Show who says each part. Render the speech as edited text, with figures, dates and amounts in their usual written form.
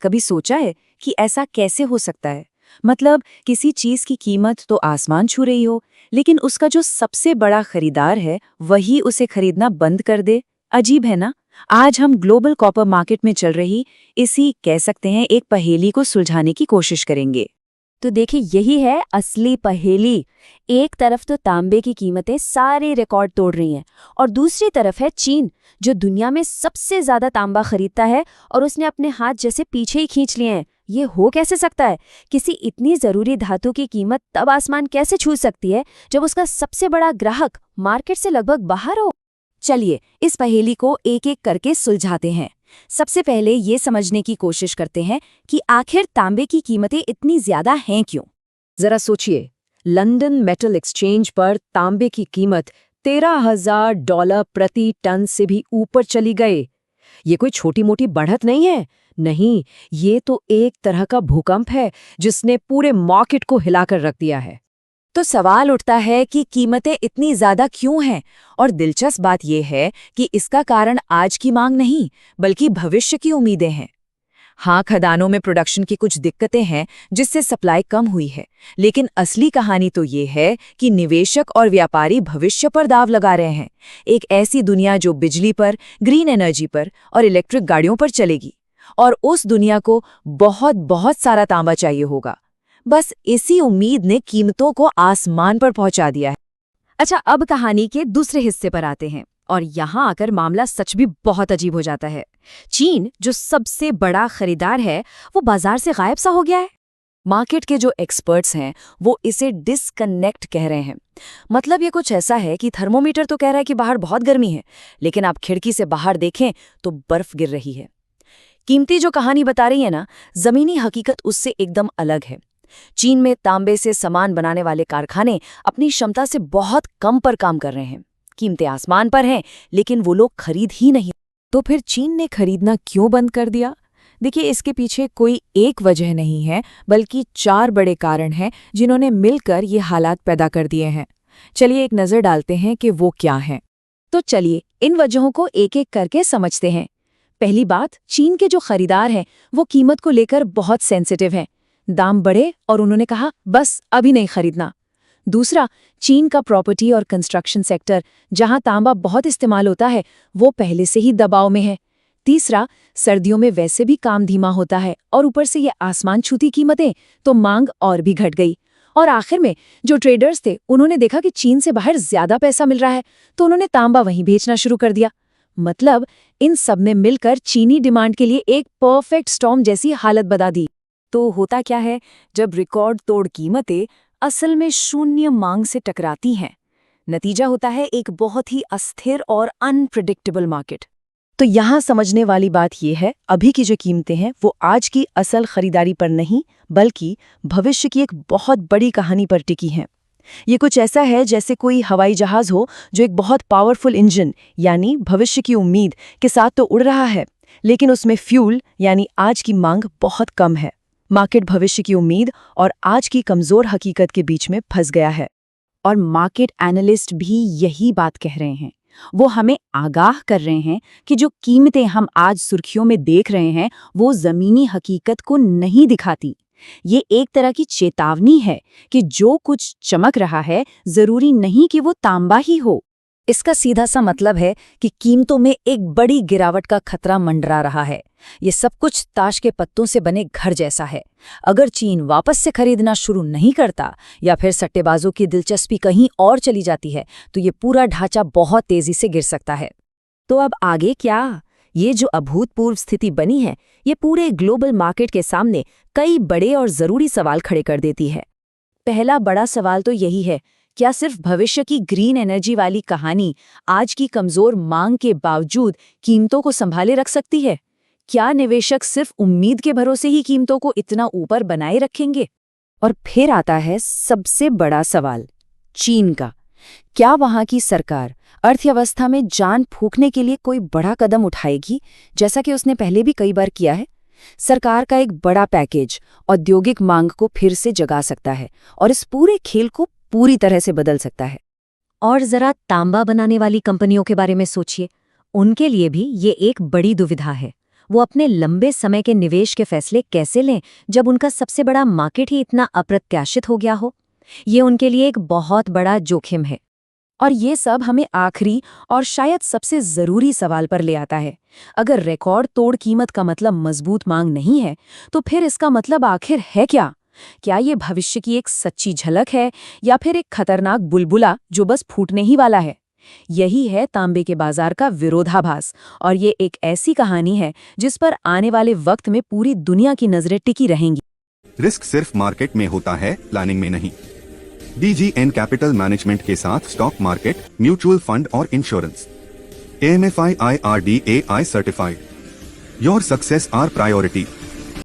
Speaker 1: कभी सोचा है कि ऐसा कैसे हो सकता है? मतलब किसी चीज की कीमत तो आसमान छू रही हो, लेकिन उसका जो सबसे बड़ा खरीदार है वही उसे खरीदना बंद कर दे। अजीब है ना? आज हम ग्लोबल कॉपर मार्केट में चल रही इसी कह सकते हैं एक पहेली को सुलझाने की कोशिश करेंगे।
Speaker 2: तो देखिए, यही है असली पहेली। एक तरफ तो तांबे की कीमतें सारे रिकॉर्ड तोड़ रही हैं और दूसरी तरफ है चीन, जो दुनिया में सबसे ज्यादा तांबा खरीदता है और उसने अपने हाथ जैसे पीछे ही खींच लिए हैं। ये हो कैसे सकता है? किसी इतनी जरूरी धातु की कीमत तब आसमान कैसे छू सकती है जब उसका सबसे बड़ा ग्राहक मार्केट से लगभग बाहर हो?
Speaker 1: चलिए इस पहेली को एक एक करके सुलझाते हैं। सबसे पहले ये समझने की कोशिश करते हैं कि आखिर तांबे की कीमतें इतनी ज्यादा हैं क्यों।
Speaker 3: जरा सोचिए, लंदन मेटल एक्सचेंज पर तांबे की कीमत $13,000 प्रति टन से भी ऊपर चली गई। ये कोई छोटी मोटी बढ़त नहीं है। नहीं, ये तो एक तरह का भूकंप है जिसने पूरे मार्केट को हिलाकर रख दिया है।
Speaker 1: तो सवाल उठता है कि कीमतें इतनी ज्यादा क्यों हैं, और दिलचस्प बात यह है कि इसका कारण आज की मांग नहीं बल्कि भविष्य की उम्मीदें हैं। हाँ, खदानों में प्रोडक्शन की कुछ दिक्कतें हैं जिससे सप्लाई कम हुई है, लेकिन असली कहानी तो ये है कि निवेशक और व्यापारी भविष्य पर दाव लगा रहे हैं। एक ऐसी दुनिया जो बिजली पर, ग्रीन एनर्जी पर और इलेक्ट्रिक गाड़ियों पर चलेगी, और उस दुनिया को बहुत बहुत सारा तांबा चाहिए होगा। बस इसी उम्मीद ने कीमतों को आसमान पर पहुंचा दिया है।
Speaker 2: अच्छा, अब कहानी के दूसरे हिस्से पर आते हैं और यहाँ आकर मामला सच भी बहुत अजीब हो जाता है। चीन, जो सबसे बड़ा खरीदार है, वो बाजार से गायब सा हो गया है।
Speaker 1: मार्केट के जो एक्सपर्ट्स हैं वो इसे डिस्कनेक्ट कह रहे हैं। मतलब ये कुछ ऐसा है कि थर्मोमीटर तो कह रहा है कि बाहर बहुत गर्मी है, लेकिन आप खिड़की से बाहर देखें तो बर्फ गिर रही है। कीमती जो कहानी बता रही है ना, जमीनी हकीकत उससे एकदम अलग है। चीन में तांबे से सामान बनाने वाले कारखाने अपनी क्षमता से बहुत कम पर काम कर रहे हैं। कीमतें आसमान पर हैं, लेकिन वो लोग खरीद ही नहीं।
Speaker 3: तो फिर चीन ने खरीदना क्यों बंद कर दिया? देखिए, इसके पीछे कोई एक वजह नहीं है, बल्कि 4 बड़े कारण हैं जिन्होंने मिलकर ये हालात पैदा कर दिए हैं। चलिए एक नज़र डालते हैं कि वो क्या हैं।
Speaker 1: तो चलिए इन वजहों को एक एक करके समझते हैं। पहली बात, चीन के जो खरीदार हैं वो कीमत को लेकर बहुत सेंसिटिव हैं। दाम बढ़े और उन्होंने कहा बस अभी नहीं खरीदना। दूसरा, चीन का प्रॉपर्टी और कंस्ट्रक्शन सेक्टर, जहां तांबा बहुत इस्तेमाल होता है, वो पहले से ही दबाव में है। तीसरा, सर्दियों में वैसे भी काम धीमा होता है और ऊपर से ये आसमान छूती कीमतें, तो मांग और भी घट गई। और आखिर में जो ट्रेडर्स थे उन्होंने देखा कि चीन से बाहर ज्यादा पैसा मिल रहा है, तो उन्होंने तांबा वहीं बेचना शुरू कर दिया। मतलब इन सब ने मिलकर चीनी डिमांड के लिए एक परफेक्ट स्टॉर्म जैसी हालत बना दी।
Speaker 2: तो होता क्या है, जब रिकॉर्ड तोड़ कीमतें असल में शून्य मांग से टकराती हैं, नतीजा होता है एक बहुत ही अस्थिर और अनप्रेडिक्टेबल मार्केट।
Speaker 3: तो यहाँ समझने वाली बात यह है, अभी की जो कीमतें हैं वो आज की असल खरीदारी पर नहीं, बल्कि भविष्य की एक बहुत बड़ी कहानी पर टिकी हैं। ये कुछ ऐसा है जैसे कोई हवाई जहाज हो जो एक बहुत पावरफुल इंजन यानी भविष्य की उम्मीद के साथ तो उड़ रहा है, लेकिन उसमें फ्यूल यानी आज की मांग बहुत कम है। मार्केट भविष्य की उम्मीद और आज की कमजोर हकीकत के बीच में फंस गया है।
Speaker 1: और मार्केट एनालिस्ट भी यही बात कह रहे हैं। वो हमें आगाह कर रहे हैं कि जो कीमतें हम आज सुर्खियों में देख रहे हैं वो जमीनी हकीकत को नहीं दिखाती। ये एक तरह की चेतावनी है कि जो कुछ चमक रहा है जरूरी नहीं कि वो तांबा ही हो। इसका सीधा सा मतलब है कि कीमतों में एक बड़ी गिरावट का खतरा मंडरा रहा है। ये सब कुछ ताश के पत्तों से बने घर जैसा है। अगर चीन वापस से खरीदना शुरू नहीं करता या फिर सट्टेबाजों की दिलचस्पी कहीं और चली जाती है, तो ये पूरा ढांचा बहुत तेजी से गिर सकता है। तो अब आगे क्या? ये जो अभूतपूर्व स्थिति बनी है, ये पूरे ग्लोबल मार्केट के सामने कई बड़े और जरूरी सवाल खड़े कर देती है। पहला बड़ा सवाल तो यही है, क्या सिर्फ भविष्य की ग्रीन एनर्जी वाली कहानी आज की कमजोर मांग के बावजूद कीमतों को संभाले रख सकती है? क्या निवेशक सिर्फ उम्मीद के भरोसे ही कीमतों को इतना ऊपर बनाए रखेंगे? और फिर आता है सबसे बड़ा सवाल, चीन का। क्या वहां की सरकार अर्थव्यवस्था में जान फूंकने के लिए कोई बड़ा कदम उठाएगी, जैसा कि उसने पहले भी कई बार किया है? सरकार का एक बड़ा पैकेज औद्योगिक मांग को फिर से जगा सकता है और इस पूरे खेल को पूरी तरह से बदल सकता है।
Speaker 2: और जरा तांबा बनाने वाली कंपनियों के बारे में सोचिए, उनके लिए भी ये एक बड़ी दुविधा है। वो अपने लंबे समय के निवेश के फैसले कैसे लें जब उनका सबसे बड़ा मार्केट ही इतना अप्रत्याशित हो गया हो? ये उनके लिए एक बहुत बड़ा जोखिम है।
Speaker 1: और ये सब हमें आखिरी और शायद सबसे जरूरी सवाल पर ले आता है। अगर रिकॉर्ड तोड़ कीमत का मतलब मजबूत मांग नहीं है, तो फिर इसका मतलब आखिर है क्या? क्या ये भविष्य की एक सच्ची झलक है या फिर एक खतरनाक बुलबुला जो बस फूटने ही वाला है? यही है तांबे के बाजार का विरोधाभास, और ये एक ऐसी कहानी है जिस पर आने वाले वक्त में पूरी दुनिया की नजरें टिकी रहेंगी।
Speaker 4: रिस्क सिर्फ मार्केट में होता है, प्लानिंग में नहीं। DGN कैपिटल मैनेजमेंट के साथ स्टॉक मार्केट, म्यूचुअल फंड और insurance. AMFI IRDAI certified. Your success our priority.